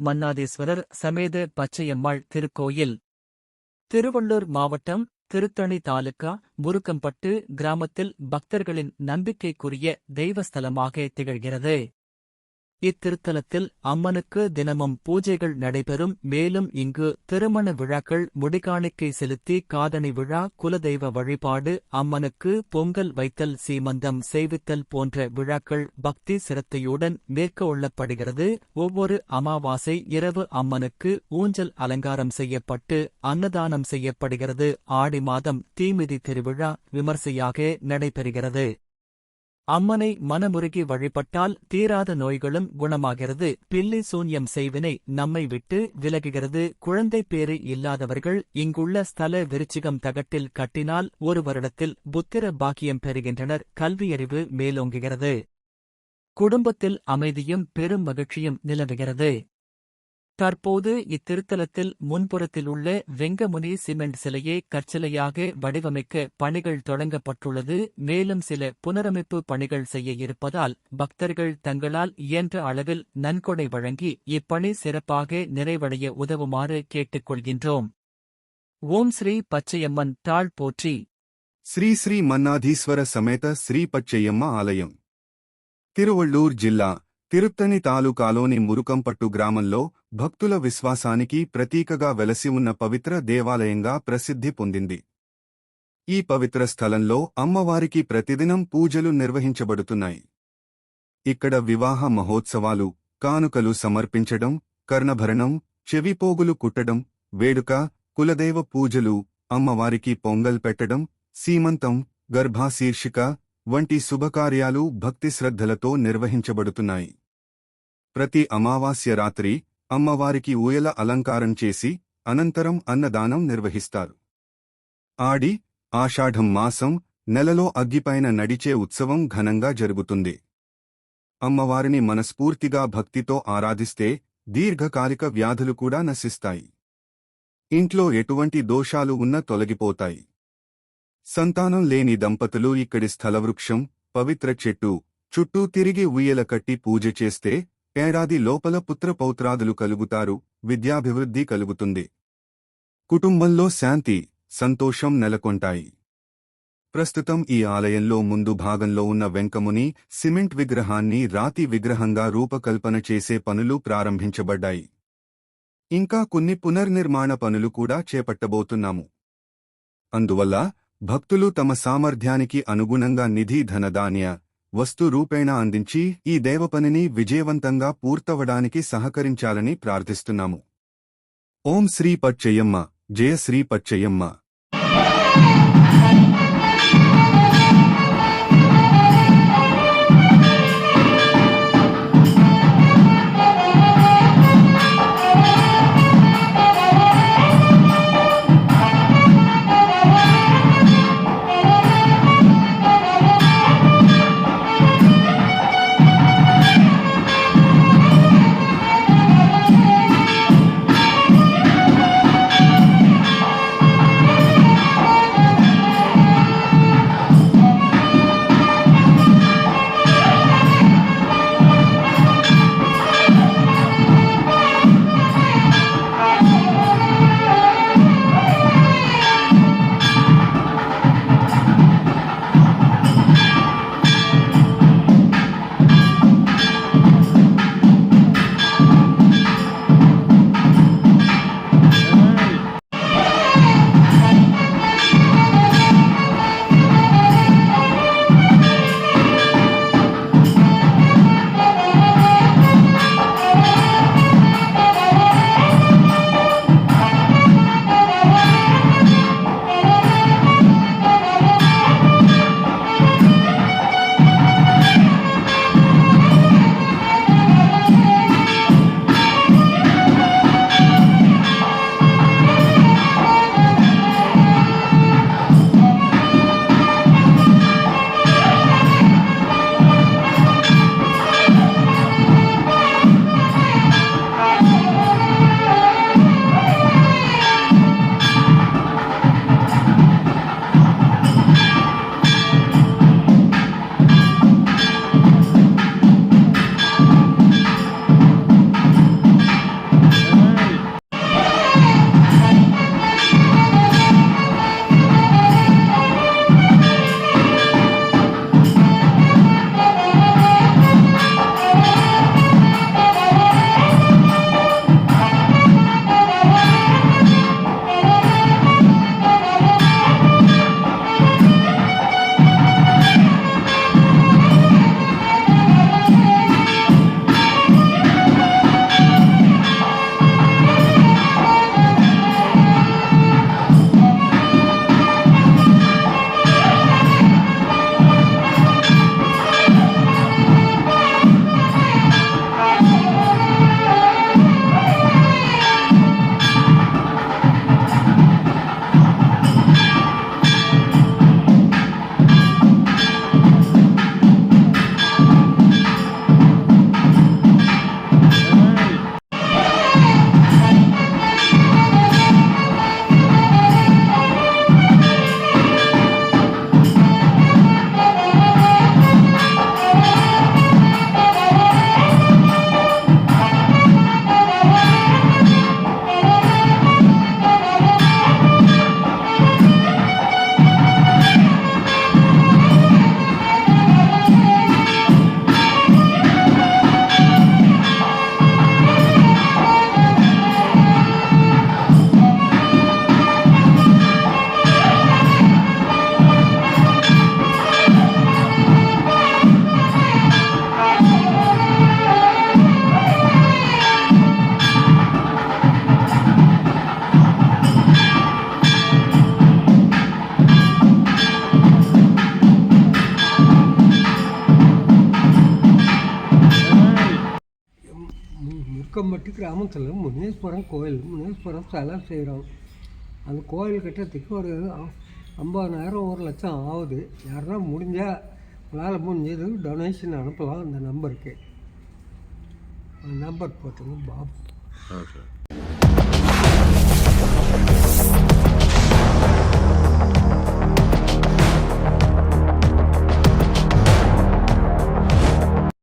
மன்னாதீஸ்வரர் சமேத பச்சையம்மாள் திருக்கோயில் திருவள்ளூர் மாவட்டம் திருத்தணி தாலுகா முருக்கம்பட்டு கிராமத்தில் பக்தர்களின் நம்பிக்கைக்குரிய தெய்வஸ்தலமாக திகழ்கிறது. இத்திருத்தலத்தில் அம்மனுக்கு தினமும் பூஜைகள் நடைபெறும். மேலும் இங்கு திருமண விழாக்கள், முடிகாணிக்கை செலுத்தி காதணி விழா, குலதெய்வ வழிபாடு, அம்மனுக்கு பொங்கல் வைத்தல், சீமந்தம் செய்வித்தல் போன்ற விழாக்கள் பக்தி சிரத்தையுடன் மேற்கொள்ளப்படுகிறது. ஒவ்வொரு அமாவாசை இரவு அம்மனுக்கு ஊஞ்சல் அலங்காரம் செய்யப்பட்டு அன்னதானம் செய்யப்படுகிறது. ஆடி மாதம் தீமிதி திருவிழா விமர்சையாக நடைபெறுகிறது. அம்மனை மனமுருகி வழிபட்டால் தீராத நோய்களும் குணமாகிறது. பில்லி சூன்யம் செய்வினை நம்மை விட்டு விலகுகிறது. குழந்தை பேறு இல்லாதவர்கள் இங்குள்ள ஸ்தல விருச்சிகம் தகட்டில் கட்டினால் 1 வருடத்தில் புத்திர பாக்கியம் பெறுகின்றனர். கல்வியறிவு மேலோங்குகிறது. குடும்பத்தில் அமைதியும் பெரும் மகிழ்ச்சியும் நிலவுகிறது. தற்போது இத்திருத்தலத்தில் முன்புறத்திலுள்ள வெங்கமுனி சிமெண்ட் சிலையை கற்சிலையாக வடிவமைக்க பணிகள் தொடங்கப்பட்டுள்ளது. மேலும் சில புனரமைப்பு பணிகள் செய்ய இருப்பதால் பக்தர்கள் தங்களால் இயன்ற அளவில் நன்கொடை வழங்கி இப்பணி சிறப்பாக நிறைவடைய உதவுமாறு கேட்டுக்கொள்கின்றோம். ஓம் ஸ்ரீ பச்சையம்மன் தாள் போற்றி. శ్రీ శ్రీ మన్నాధీశ్వర సమేత శ్రీ పచ్చయ్యమ్మ ఆలయం తిరువళ్ళూర్ జిల్లా తిరుత్తణి తాలూకాలోని మురుకంపట్టు గ్రామంలో భక్తుల విశ్వాసానికి ప్రతీకగా వెలసి ఉన్న పవిత్ర దేవాలయంగా ప్రసిద్ధి పొందింది. ఈ పవిత్ర స్థలంలో అమ్మవారికి ప్రతిదినం పూజలు నిర్వహించబడుతున్నాయి. ఇక్కడ వివాహ మహోత్సవాలు, కానుకలు సమర్పించడం, కర్ణభరణం, చెవిపోగులు కుట్టడం, వేడుక, కులదైవ పూజలు, అమ్మవారికి పొంగల్ పెట్టడం, సీమంతం, గర్భాశీర్షిక వంటి శుభకార్యాలు భక్తి శ్రద్ధలతో నిర్వహించబడుతున్నాయి. ప్రతి అమావాస్య రాత్రి అమ్మవారికి ఊయల అలంకారం చేసి అనంతరం అన్నదానం నిర్వహిస్తారు. ఆడి, ఆషాఢం మాసం నెలలో అగ్గిపైన నడిచే ఉత్సవం ఘనంగా జరుగుతుంది. అమ్మవారిని మనస్ఫూర్తిగా భక్తితో ఆరాధిస్తే దీర్ఘకాలిక వ్యాధులు కూడా నశిస్తాయి. ఇంట్లో ఎటువంటి దోషాలు ఉన్నా తొలగిపోతాయి. సంతానం లేని దంపతులు ఇక్కడి స్థలవృక్షం, పవిత్ర చెట్టు చుట్టూ తిరిగి ఉయ్యల కట్టి పూజ చేస్తే ఏడాది లోపల పుత్రపౌత్రాదులు కలుగుతారు. విద్యాభివృద్ధి కలుగుతుంది. కుటుంబంలో శాంతి, సంతోషం నెలకొంటాయి. ప్రస్తుతం ఈ ఆలయంలో ముందు భాగంలో ఉన్న వెంకముని సిమెంట్ విగ్రహాన్ని రాతి విగ్రహంగా రూపకల్పన చేసే పనులు ప్రారంభించబడ్డాయి. ఇంకా కొన్ని పునర్నిర్మాణ పనులు కూడా చేపట్టబోతున్నాము. అందువల్ల భక్తులు తమ సామర్థ్యానికి అనుగుణంగా నిధి, ధనధాన్య, వస్తు రూపేణా అందించి ఈ దేవపనిని విజయవంతంగా పూర్తవడానికి సహకరించాలని ప్రార్థిస్తున్నాము. ఓం శ్రీ పచ్చయ్యమ్మ. జయ శ్రీ పచ్చయ్యమ్మ. திருப்பட்டி கிராமத்தில் முனீஸ்வரன் கோயில், முனீஸ்வரன் சிலை செய்கிறோம். அந்த கோயில் கட்டுறதுக்கு ஒரு 50,000 1,00,000 ஆகுது. யாருன்னா முடிஞ்சால் உங்களால் முடிஞ்சது டொனேஷன் அனுப்பலாம். அந்த நம்பருக்கு, அந்த நம்பர் போட்டுங்க பாபு. ஓகே.